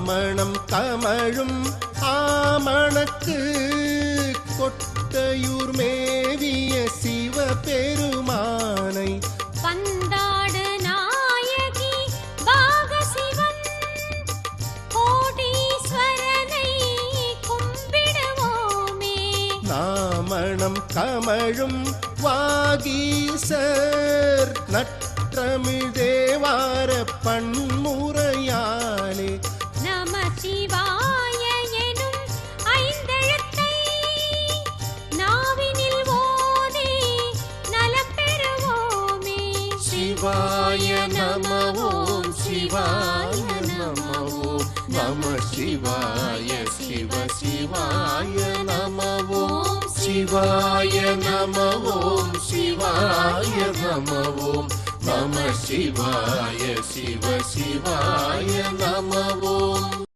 மாமணம் கமழும் ஆமணக்கு கொட்டையூர் மேவிய சிவபெருமானை பந்தாடு நாயகி பாகசிவன் கோடீஸ்வரனை கும்பிடுவோமே. நாமணம் கமழும் வாகீசர் நற்றமிழ் தேவார பன்முறையாலே நம சிவாய எனும் ஐந்தெழுத்தை நாவினில் ஓதி நலம் பெறுவோமே. சிவாய நம ஓம் சிவாய நம ஓம் நம சிவாய சிவ சிவாய நம ஓம் சிவாய நம ஓம் சிவாய நம ஓம் நம சிவாய சிவ சிவாய நம ஓம்.